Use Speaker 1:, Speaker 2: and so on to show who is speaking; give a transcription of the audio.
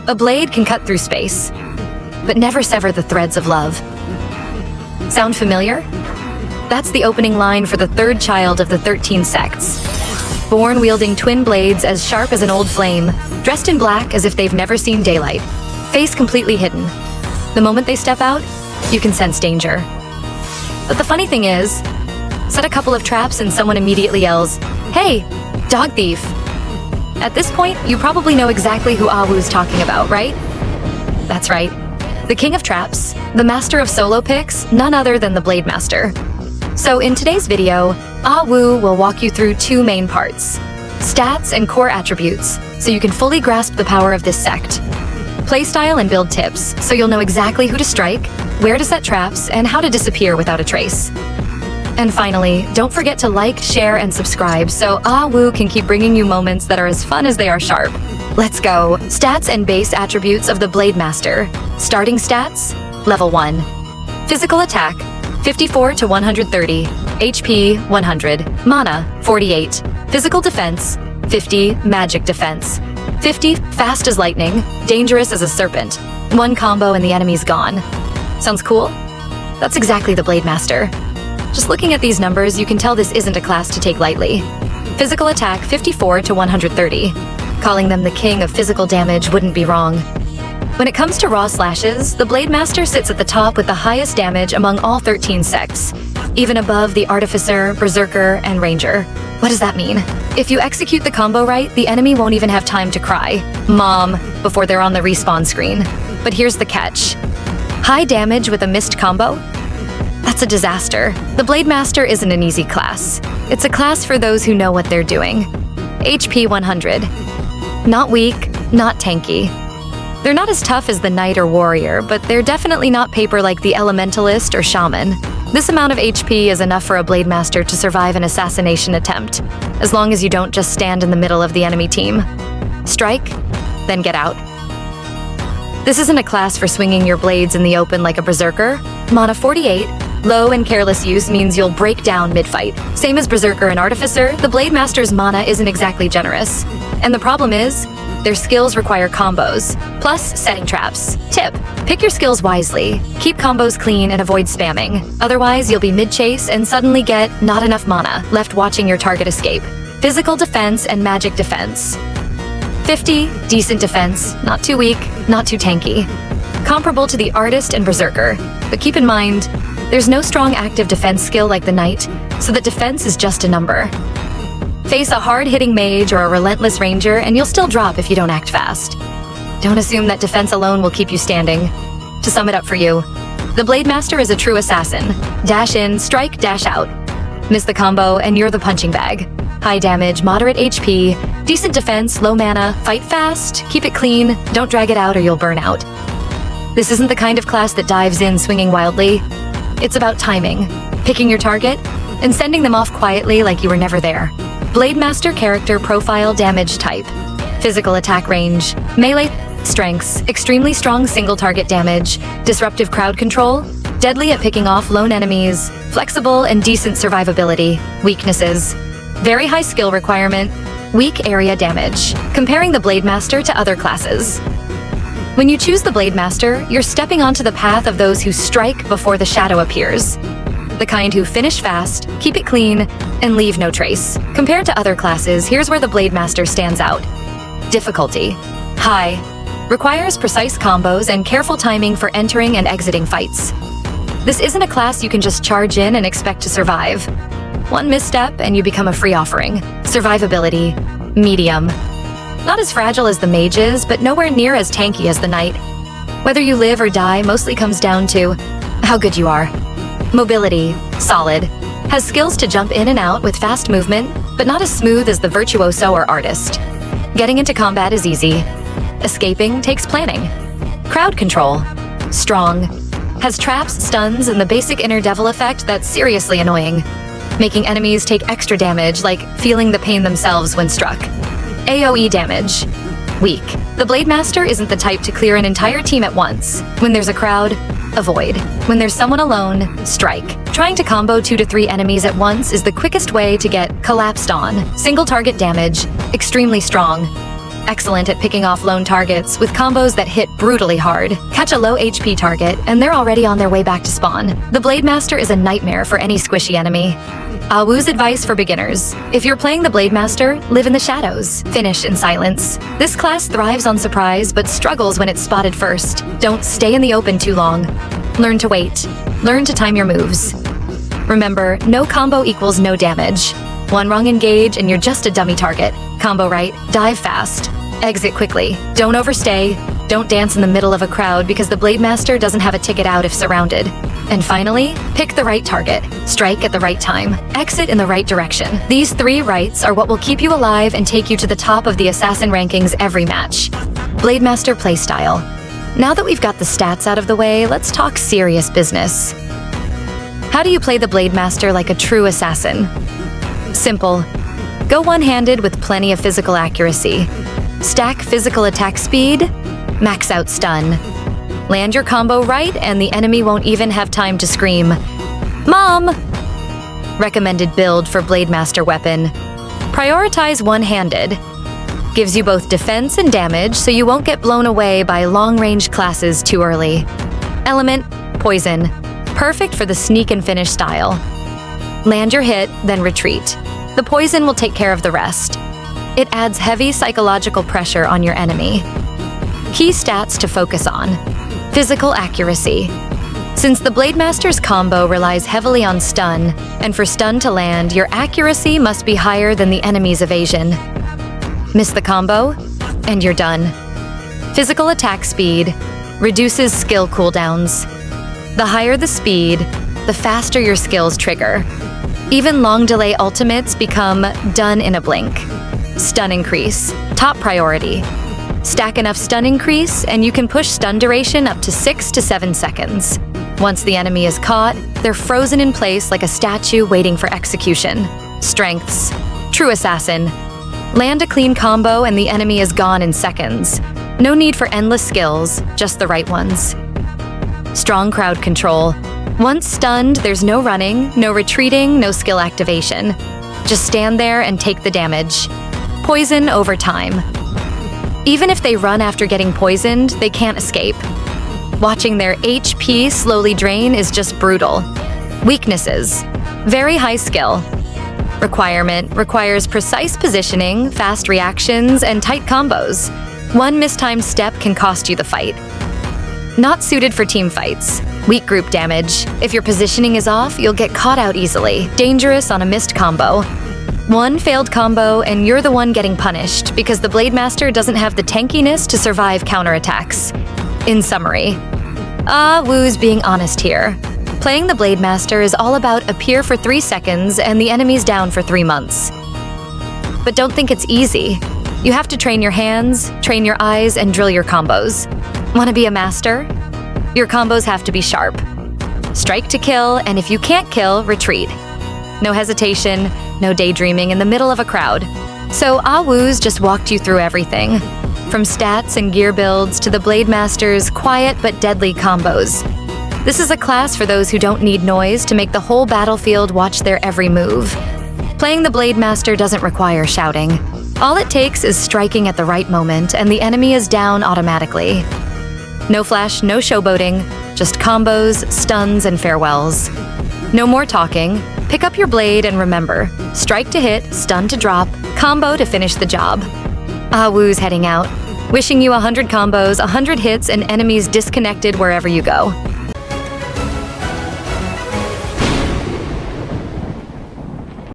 Speaker 1: A blade can cut through space, but never sever the threads of love. Sound familiar? That's the opening line for the third child of the 13 sects. Born wielding twin blades as sharp as an old flame, dressed in black as if they've never seen daylight, face completely hidden. The moment they step out, you can sense danger. But the funny thing is, set a couple of traps and someone immediately yells, "Hey, dog thief!" At this point, you probably know exactly who Ah Chu's talking about, right? That's right. The king of traps, the master of solo picks, none other than the Blademaster. So in today's video, Ah Chu will walk you through two main parts: stats and core attributes, so you can fully grasp the power of this sect. Playstyle and build tips, so you'll know exactly who to strike, where to set traps, and how to disappear without a trace. And finally, don't forget to like, share, and subscribe so Ah Chu can keep bringing you moments that are as fun as they are sharp. Let's go. Stats and base attributes of the Blademaster. Starting stats, level 1. Physical attack, 54 to 130. HP, 100. Mana, 48. Physical defense, 50. Magic defense, 50. Fast as lightning, dangerous as a serpent. One combo and the enemy's gone. Sounds cool? That's exactly the Blademaster. Just looking at these numbers, you can tell this isn't a class to take lightly. Physical attack, 54 to 130. Calling them the king of physical damage wouldn't be wrong. When it comes to raw slashes, the Blademaster sits at the top with the highest damage among all 13 sects, even above the Artificer, Berserker, and Ranger. What does that mean? If you execute the combo right, the enemy won't even have time to cry, "Mom," before they're on the respawn screen. But here's the catch. High damage with a missed combo? That's a disaster. The Blademaster isn't an easy class. It's a class for those who know what they're doing. HP 100. Not weak, not tanky. They're not as tough as the Knight or Warrior, but they're definitely not paper like the Elementalist or Shaman. This amount of HP is enough for a Blademaster to survive an assassination attempt, as long as you don't just stand in the middle of the enemy team. Strike, then get out. This isn't a class for swinging your blades in the open like a Berserker. Mana 48, low and careless use means you'll break down mid-fight. Same as Berserker and Artificer, the Blademaster's mana isn't exactly generous. And the problem is, their skills require combos, plus setting traps. Tip: pick your skills wisely. Keep combos clean and avoid spamming. Otherwise, you'll be mid-chase and suddenly get not enough mana, left watching your target escape. Physical defense and magic defense. 50, decent defense, not too weak, not too tanky. Comparable to the Artist and Berserker, but keep in mind, there's no strong active defense skill like the Knight, so that defense is just a number. Face a hard-hitting mage or a relentless ranger and you'll still drop if you don't act fast. Don't assume that defense alone will keep you standing. To sum it up for you, the Blademaster is a true assassin. Dash in, strike, dash out. Miss the combo and you're the punching bag. High damage, moderate HP, decent defense, low mana, fight fast, keep it clean, don't drag it out or you'll burn out. This isn't the kind of class that dives in swinging wildly. It's about timing, picking your target, and sending them off quietly like you were never there. Blademaster character profile damage type. Physical attack range, melee strengths, extremely strong single target damage, disruptive crowd control, deadly at picking off lone enemies, flexible and decent survivability. Weaknesses: very high skill requirement, weak area damage. Comparing the Blademaster to other classes. When you choose the Blademaster, you're stepping onto the path of those who strike before the shadow appears. The kind who finish fast, keep it clean, and leave no trace. Compared to other classes, here's where the Blademaster stands out. Difficulty: high. Requires precise combos and careful timing for entering and exiting fights. This isn't a class you can just charge in and expect to survive. One misstep and you become a free offering. Survivability: medium. Not as fragile as the mages, but nowhere near as tanky as the Knight. Whether you live or die mostly comes down to how good you are. Mobility: solid. Has skills to jump in and out with fast movement, but not as smooth as the Virtuoso or Artist. Getting into combat is easy. Escaping takes planning. Crowd control: strong. Has traps, stuns, and the basic inner devil effect that's seriously annoying, making enemies take extra damage, like feeling the pain themselves when struck. AoE damage: weak. The Blademaster isn't the type to clear an entire team at once. When there's a crowd, avoid. When there's someone alone, strike. Trying to combo 2 to 3 enemies at once is the quickest way to get collapsed on. Single target damage: extremely strong. excellent at picking off lone targets with combos that hit brutally hard. Catch a low HP target, and they're already on their way back to spawn. The Blademaster is a nightmare for any squishy enemy. Ah Chu's advice for beginners. If you're playing the Blademaster, live in the shadows. Finish in silence. This class thrives on surprise, but struggles when it's spotted first. Don't stay in the open too long. Learn to wait. Learn to time your moves. Remember, no combo equals no damage. One wrong engage and you're just a dummy target. Combo right, dive fast. Exit quickly. Don't overstay. Don't dance in the middle of a crowd because the Blademaster doesn't have a ticket out if surrounded. And finally, pick the right target. Strike at the right time. Exit in the right direction. These 3 rights are what will keep you alive and take you to the top of the assassin rankings every match. Blademaster Playstyle. Now that we've got the stats out of the way, let's talk serious business. How do you play the Blademaster like a true assassin? Simple. Go one-handed with plenty of physical accuracy. Stack physical attack speed, max out stun. Land your combo right and the enemy won't even have time to scream, "Mom!" Recommended build for Blademaster weapon. Prioritize one-handed. Gives you both defense and damage so you won't get blown away by long-range classes too early. Element, poison. Perfect for the sneak and finish style. Land your hit, then retreat. The poison will take care of the rest. It adds heavy psychological pressure on your enemy. Key stats to focus on. Physical accuracy. Since the Blademaster's combo relies heavily on stun, and for stun to land, your accuracy must be higher than the enemy's evasion. Miss the combo, and you're done. Physical attack speed reduces skill cooldowns. The higher the speed, the faster your skills trigger. Even long delay ultimates become done in a blink. Stun increase, top priority. Stack enough stun increase, and you can push stun duration up to 6 to 7 seconds. Once the enemy is caught, they're frozen in place like a statue waiting for execution. Strengths. True assassin. Land a clean combo and the enemy is gone in seconds. No need for endless skills, just the right ones. Strong crowd control. Once stunned, there's no running, no retreating, no skill activation. Just stand there and take the damage. Poison over time. Even if they run after getting poisoned, they can't escape. Watching their HP slowly drain is just brutal. Weaknesses. Very high skill. Requirement requires precise positioning, fast reactions, and tight combos. One mistimed step can cost you the fight. Not suited for team fights. Weak group damage. If your positioning is off, you'll get caught out easily. Dangerous on a missed combo. One failed combo and you're the one getting punished because the Blademaster doesn't have the tankiness to survive counterattacks. In summary, Ah Chu's being honest here. Playing the Blademaster is all about appear for 3 seconds and the enemy's down for 3 months. But don't think it's easy. You have to train your hands, train your eyes, and drill your combos. Want to be a master? Your combos have to be sharp. Strike to kill, and if you can't kill, retreat. No hesitation, no daydreaming in the middle of a crowd. So Ah Chu's just walked you through everything. From stats and gear builds to the Blademaster's quiet but deadly combos. This is a class for those who don't need noise to make the whole battlefield watch their every move. Playing the Blademaster doesn't require shouting. All it takes is striking at the right moment and the enemy is down automatically. No flash, no showboating, just combos, stuns, and farewells. No more talking. Pick up your blade and remember, strike to hit, stun to drop, combo to finish the job. Ah Chu's heading out, wishing you 100 combos, 100 hits, and enemies disconnected wherever you go.